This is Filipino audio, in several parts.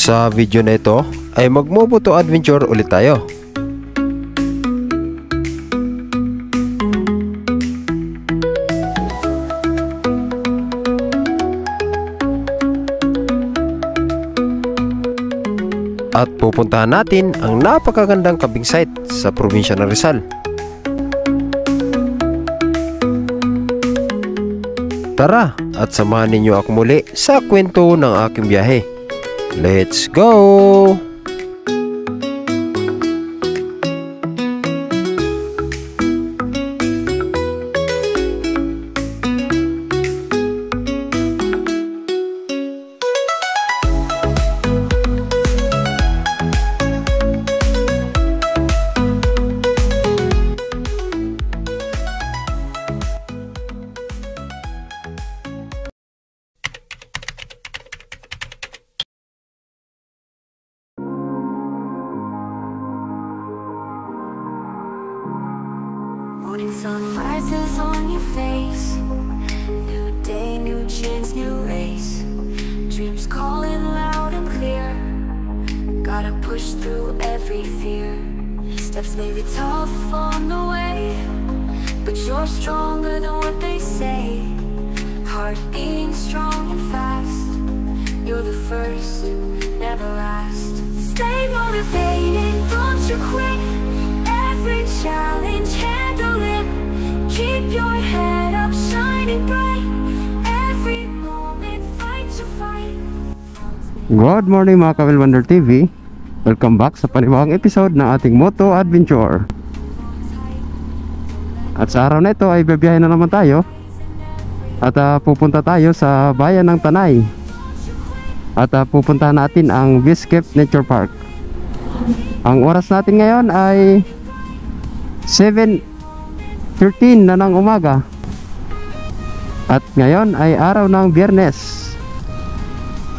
Sa video na ito ay mag-Mobuto adventure ulit tayo. At pupuntahan natin ang napakagandang camping site sa probinsya ng Rizal. Tara at samahan ninyo ako muli sa kwento ng aking biyahe. Let's go! Morning sun rises on your face. New day, new chance, new race. Dreams calling loud and clear. Gotta push through every fear. Steps may be tough on the way, but you're stronger than what they say. Heart beating strong and fast. You're the first, never last. Stay motivated, don't you quit. Every challenge, handle it. Keep your head up, shining bright. Every moment, fight your fight. Good morning mga Kawil Wonder TV. Welcome back sa panibawang episode ng ating Moto Adventure. At sa araw na ito ay bibiyahe na naman tayo. At pupunta tayo sa bayan ng Tanay. At pupuntahan natin ang Viewscape Nature Park. Ang oras natin ngayon ay 7:13 na ng umaga. At ngayon ay araw ng Biyernes,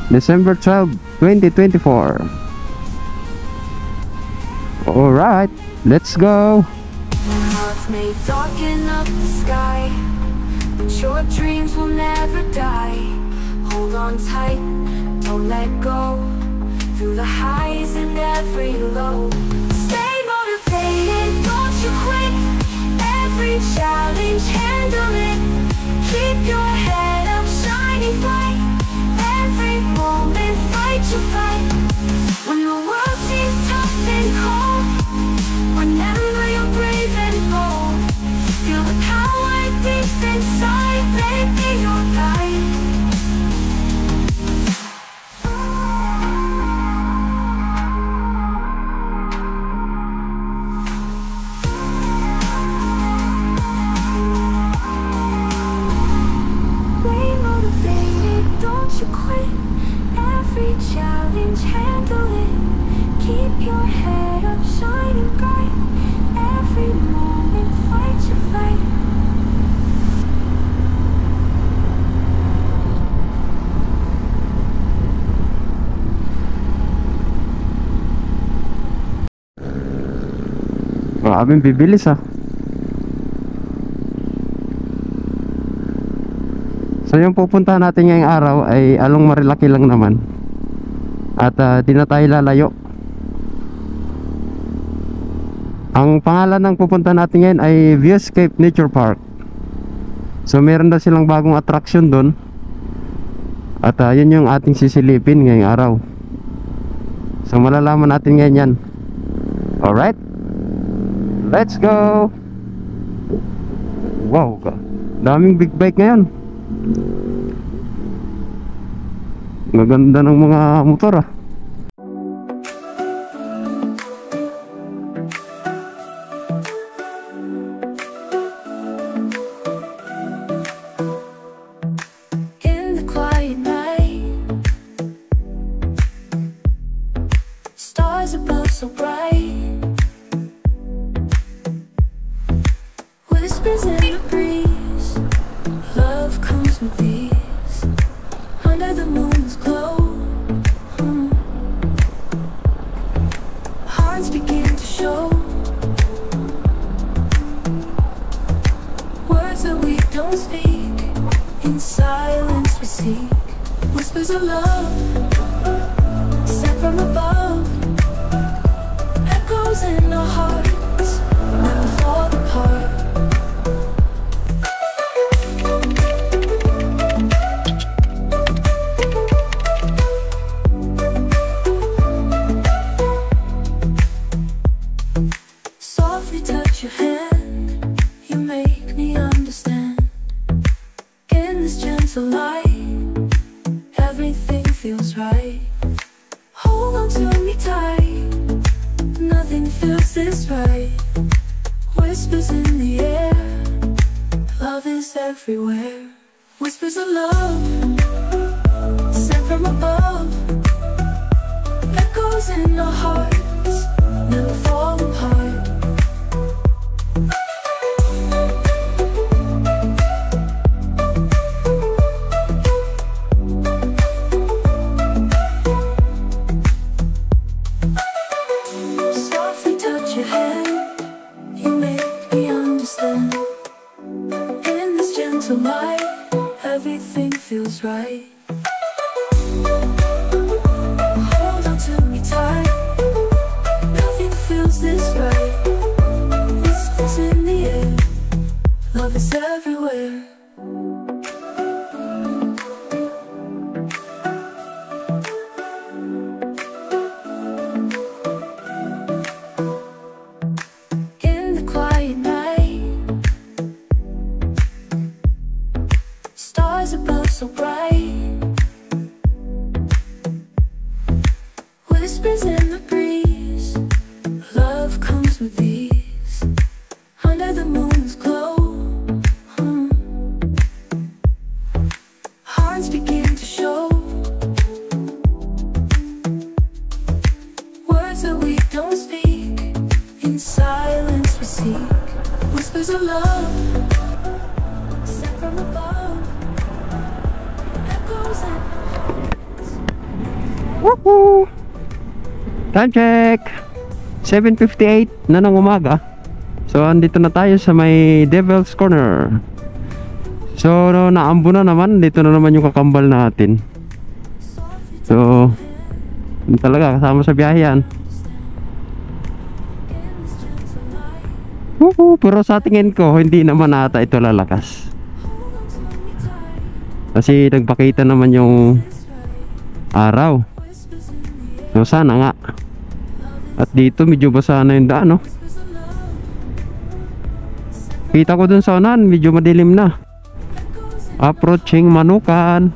December 12, 2024. Alright, let's go! Clouds may darken up the sky, but your dreams will never die. Hold on tight, don't let go. Through the highs and every low, stay motivated, don't you quit. Every challenge, handle it. Keep your head up, shining bright. Every moment, fight your fight. When the world seems tough and cold, remember you're brave and bold. Feel the power deep inside, let it be your guide. Challenge, handle it. Keep your head up, shining bright. Every moment, fight your fight. Grabing bibilis ah. So yung pupuntahan natin ngayong araw ay Along Marilaki lang naman. At di na tayo lalayo. Ang pangalan ng pupunta natin ngayon ay Viewscape Nature Park. So meron daw silang bagong attraction doon. At yun yung ating sisilipin ngayong araw. So malalaman natin ngayon yan. Alright, let's go. Wow, daming big bike ngayon. Maganda ng mga motor ah. In the quiet night, stars above so bright, whispers in the breeze, love comes with ease. Under the moon's glow, hearts begin to show words that we don't speak. In silence we seek whispers of love. from above, echoes in our hearts, never fall apart. Softly touch your hand, you make me understand. In this gentle light, everything feels right. Hold on to me tight, nothing feels this right. Whispers in the air, love is everywhere. Whispers of love, sent from above, echoes in our hearts, never fall apart. Softly touch your hand, you make me understand. In this gentle light, everything feels right. Hold on to me tight, nothing feels this right. Whispers in the air, love is everywhere. In the quiet night, stars above so bright, whispers in the breeze, love comes with ease. Under the moon's glow, hearts begin to show words that we don't speak. In silence we seek whispers of love, sent from above, echoes and Woohoo! Time check! 7:58 na ng umaga. So andito na tayo sa may Devil's Corner. So naambo na naman. Dito na naman yung kakambal natin. So yun talaga, kasama sa biyahe yan. Woohoo! Pero sa tingin ko hindi naman ata ito lalakas. Kasi nagpakita naman yung araw. So sana nga. At dito medyo basa na yung daan, no? Kita ko dun sa unahan, medyo madilim na. Approaching Manukan.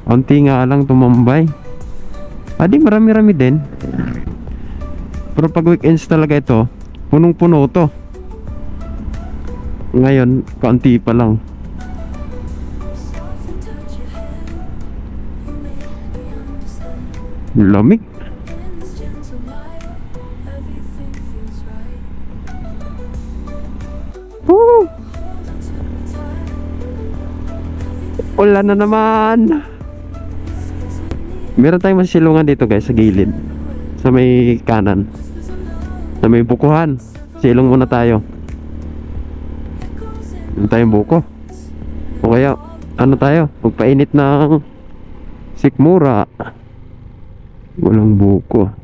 Unti nga lang tumambay. Adi marami-rami din. Pero pag weekends talaga ito, punong-puno to. Ngayon, kaunti pa lang. Lamig. Woo! Ulan na naman. Meron tayong masilungan dito guys sa gilid. Sa may kanan. Sa may bukuhan. Silong muna tayo. Meron tayong buko. O kaya ano tayo? Magpainit ng sikmura. Walang buko.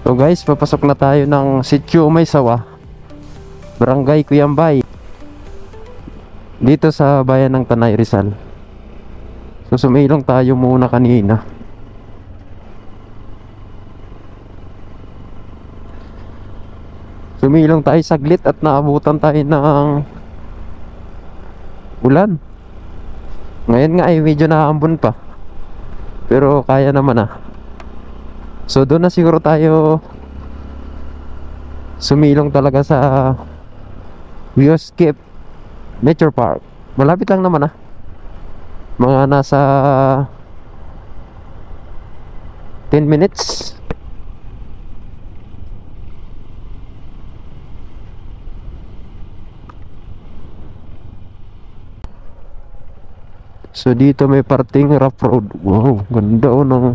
So guys, papasok na tayo ng Sitio Umaysawa, Barangay Cuyambay, dito sa bayan ng Tanay, Rizal. So sumilong tayo muna kanina. Sumilong tayo saglit at naabutan tayo ng ulan. Ngayon nga ay medyo naambon pa, pero kaya naman ah. So doon na siguro tayo sumilong talaga sa Viewscape Nature Park. Malapit lang naman ah. Mga nasa 10 minutes. So dito may parting rough road. Wow, ganda ng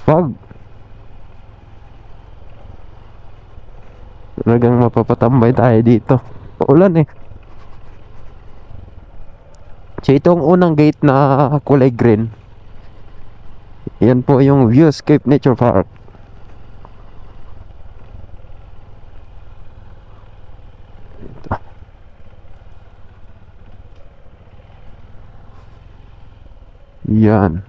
fog. Talagang mapapatambay tayo dito. Paulan eh. So itong unang gate na kulay green, yan po yung Viewscape Nature Park. Ito. Yan.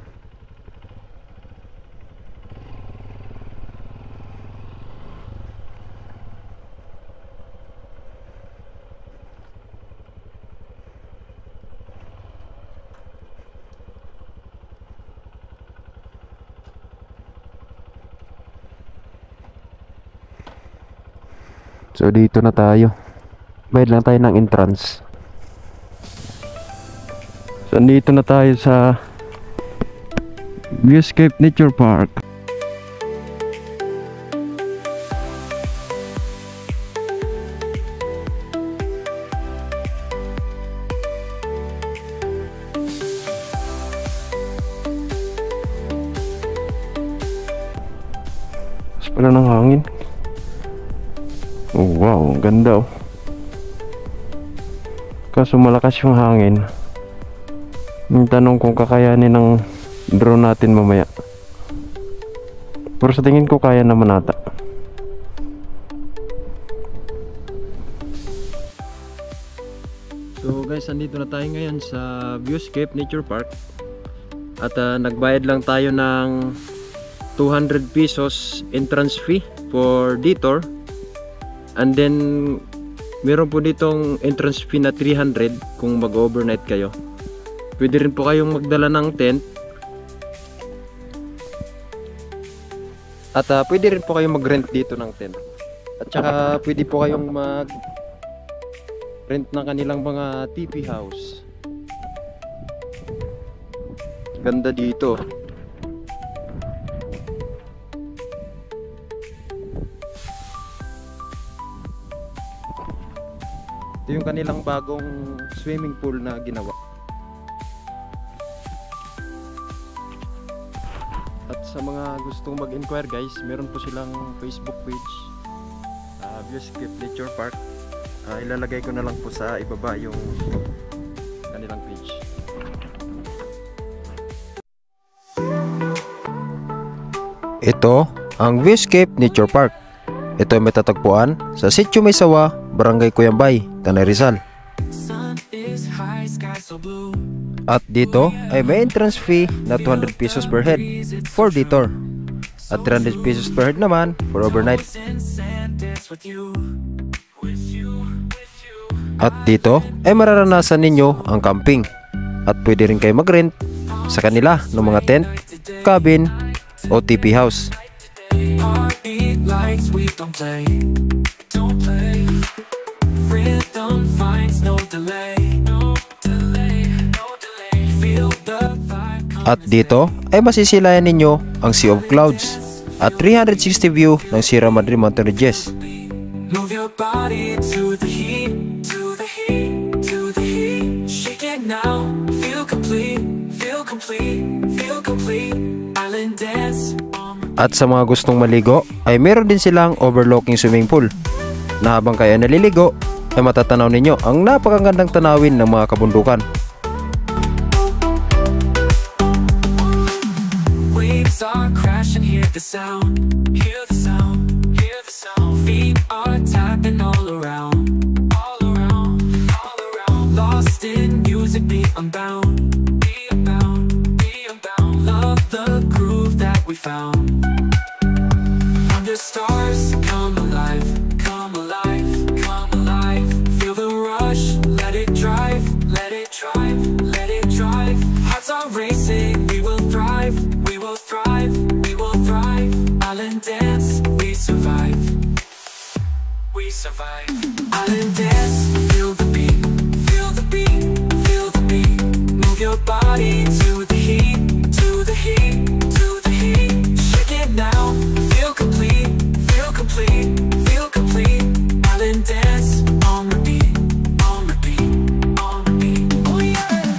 So dito na tayo. Bayad lang tayo ng entrance. So dito na tayo sa Viewscape Nature Park. Mas pala ng hangin. Oh, wow, ang ganda oh. Kaso malakas yung hangin. Yung tanong kung kakayanin ng drone natin mamaya. Pero sa tingin ko kaya naman ata. So guys, andito na tayo ngayon sa Viewscape Nature Park. At nagbayad lang tayo ng 200 pesos entrance fee for detour. And then meron po ditong entrance fee na 300 kung mag-overnight kayo. Pwede rin po kayong magdala ng tent. At pwede rin po kayong mag-rent dito ng tent. At saka pwede po kayong mag-rent ng kanilang mga TP house. Ganda dito. Ito yung kanilang bagong swimming pool na ginawa. At sa mga gustong mag-inquire guys, meron po silang Facebook page, Viewscape Nature Park. Ilalagay ko na lang po sa ibaba yung kanilang page. Ito ang Viewscape Nature Park. Ito ay matatagpuan sa Sitio Maysawa, Barangay Cuyambay, Tanay Rizal. At dito ay may entrance fee na 200 pesos per head for detour at 300 pesos per head naman for overnight. At dito ay mararanasan ninyo ang camping at pwede rin kayo mag-rent sa kanila ng mga tent, cabin o TP house. At dito ay masisilayan ninyo ang Sea of Clouds at 360 view ng Sierra Madre Mountain Ranges. Move your body to the heat, to the heat, to the heat. Shake it now, feel complete, feel complete, feel complete. Island dance. At sa mga gustong maligo ay meron din silang overlooking swimming pool na habang kayo naliligo ay matatanaw ninyo ang napakagandang tanawin ng mga kabundukan. Waves are crashing, hear the sound, hear the sound, hear the sound. Feet are tapping all around, all around, all around. Lost in music, be unbound, be unbound, be unbound. Love the groove that we found. Under stars, come alive, come alive, come alive. Feel the rush, let it drive, let it drive, let it drive. Hearts are racing, we will thrive, we will thrive, we will thrive. Island dance, we survive, we survive. Island dance, feel the beat, feel the beat, feel the beat. Move your body to the heat, to the heat, to the heat. Shake it now, feel complete, feel complete, feel complete. Island dance, on repeat, on repeat, on repeat. Oh yeah.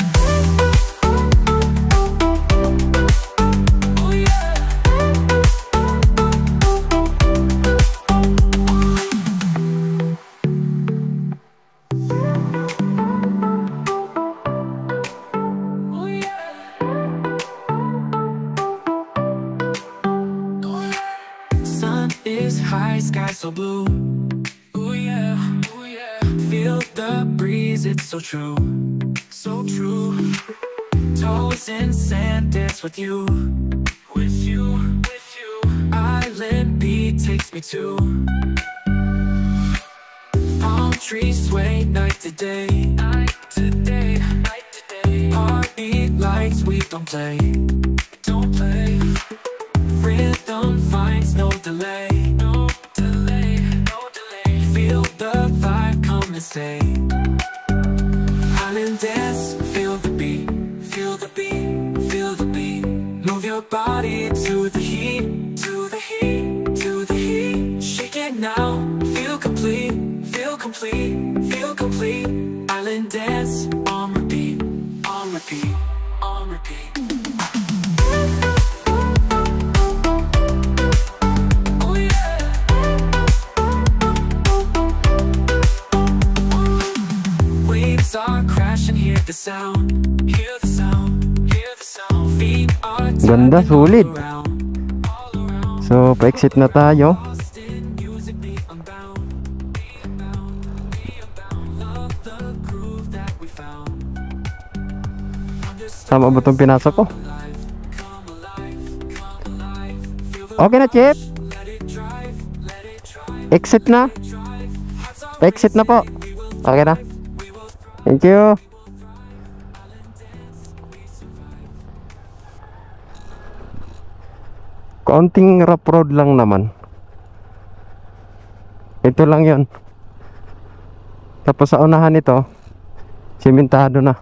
days high, sky so blue. Ooh yeah, ooh yeah. Feel the breeze, it's so true, so true. Toes in sand, dance with you, with you, with you. Island beat takes me to. Palm trees sway night to day, night to day, night to day. Heartbeat lights, we don't play, don't play. Rhythm finds no delay, no delay, no delay. Feel the vibe, come and stay. Island dance, feel the beat, feel the beat, feel the beat. Move your body to the heat, to the heat, to the heat. Shake it now, feel complete, feel complete, feel complete. Island dance, on repeat, on repeat, on repeat. Oh yeah. Waves are crashing, hear the sound, hear the sound, hear the sound. Feet are Ganda, tapping sulit. all around, all around. So, pa-exit na tayo. Lost in music, be unbound, be unbound, be unbound. Love the groove that we found. Tama ba itong pinasok ko? Alive, come alive, come alive. Feel the Okay na, Chip. let it drive, let it drive, Exit na. drive. Hearts are Pa-exit na po. we will Okay na. we will thrive, Thank you. Island dance, we survive. Konting rough road lang naman. Ito lang yon. Tapos sa unahan nito, simentado na.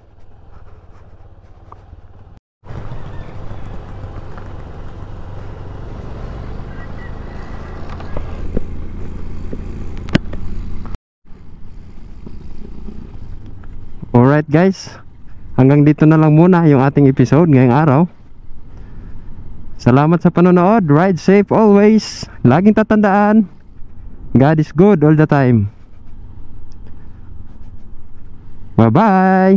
Alright guys, hanggang dito na lang muna yung ating episode ngayong araw. Salamat sa panonood. Ride safe always. Laging tatandaan, God is good all the time. Bye bye.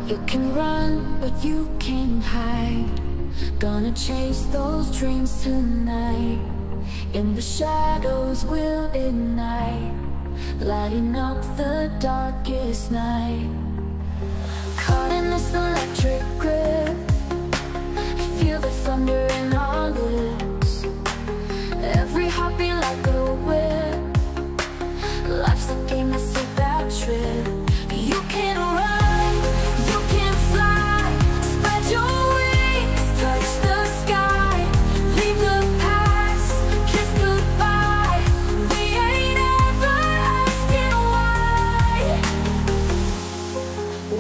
You can run, but you can't hide. Gonna chase those dreams tonight. In the shadows we'll ignite, lighting up the darkest night. Caught in this electric grip, feel the thunder in our lips. Every heartbeat like a whip. Life's a game, it's a bad trip. You can run, you can fly. Spread your wings, touch the sky. Leave the past, kiss goodbye. We ain't ever asking why.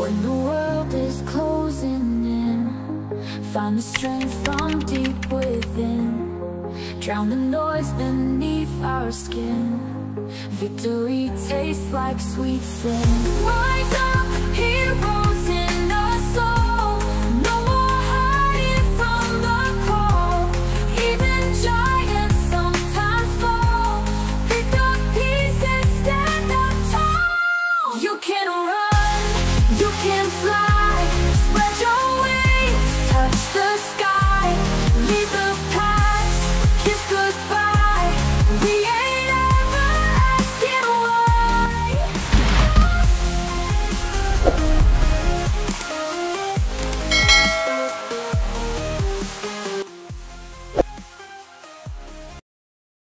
When the world is closing in, find the strength from deep within. Drown the noise beneath our skin. Victory tastes like sweet sin. Rise up.